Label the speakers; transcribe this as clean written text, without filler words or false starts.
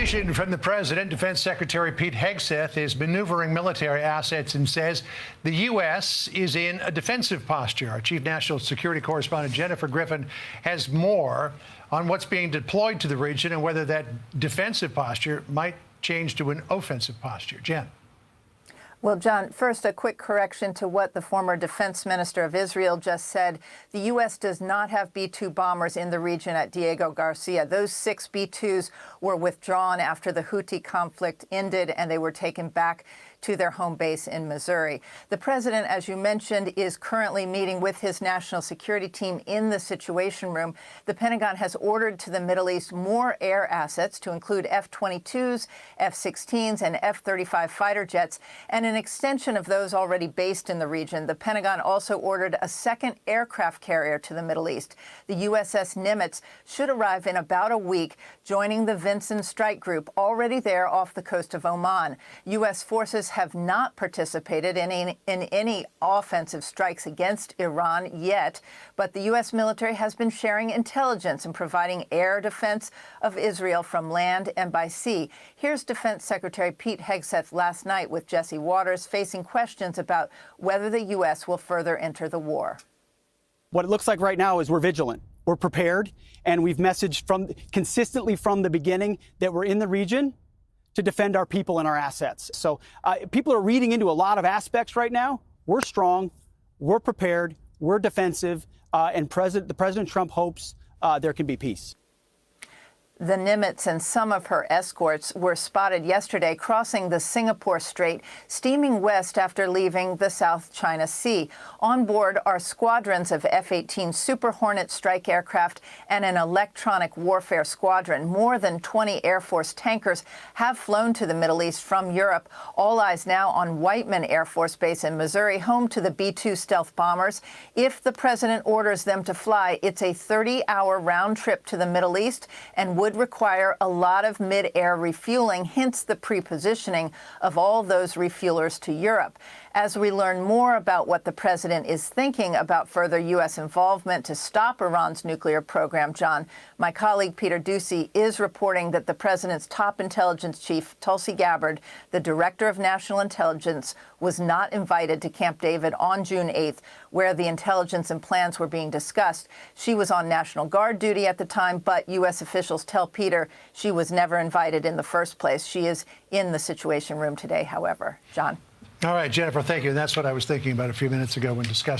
Speaker 1: communication from the president. Defense Secretary Pete Hegseth is maneuvering military assets and says the U.S. is in a defensive posture. Our chief national security correspondent Jennifer Griffin has more on what's being deployed to the region and whether that defensive posture might change to an offensive posture. Jen.
Speaker 2: Well, John, first, a quick correction to what the former defense minister of Israel just said. The U.S. does not have B-2 bombers in the region at Diego Garcia. Those 6 B-2s were withdrawn after the Houthi conflict ended, and they were taken back to their home base in Missouri. The president, as you mentioned, is currently meeting with his national security team in the Situation Room. The Pentagon has ordered to the Middle East more air assets to include F-22s, F-16s, and F-35 fighter jets, and an extension of those already based in the region. The Pentagon also ordered a second aircraft carrier to the Middle East. The USS Nimitz should arrive in about a week, joining the Vinson Strike Group, already there off the coast of Oman. U.S. forces have not participated in any offensive strikes against Iran yet, but the U.S. military has been sharing intelligence and providing air defense of Israel from land and by sea. Here's Defense Secretary Pete Hegseth last night with Jesse Waters facing questions about whether the U.S. will further enter the war.
Speaker 3: What it looks like right now is we're vigilant, we're prepared, and we've messaged consistently from the beginning that we're in the region to defend our people and our assets. So people are reading into a lot of aspects right now. We're strong, we're prepared, we're defensive, and President Trump hopes there can be peace.
Speaker 2: The Nimitz and some of her escorts were spotted yesterday crossing the Singapore Strait, steaming west after leaving the South China Sea. On board are squadrons of F-18 Super Hornet strike aircraft and an electronic warfare squadron. More than 20 Air Force tankers have flown to the Middle East from Europe. All eyes now on Whiteman Air Force Base in Missouri, home to the B-2 stealth bombers. If the president orders them to fly, it's a 30-hour round trip to the Middle East and would require a lot of mid-air refueling, hence the pre-positioning of all those refuelers to Europe. As we learn more about what the president is thinking about further U.S. involvement to stop Iran's nuclear program, John, my colleague Peter Doocy is reporting that the president's top intelligence chief, Tulsi Gabbard, the director of national intelligence, was not invited to Camp David on June 8th, where the intelligence and plans were being discussed. She was on National Guard duty at the time, but U.S. officials tell Peter she was never invited in the first place. She is in the Situation Room today, however. John.
Speaker 1: All right, Jennifer, thank you. And that's what I was thinking about a few minutes ago when discussing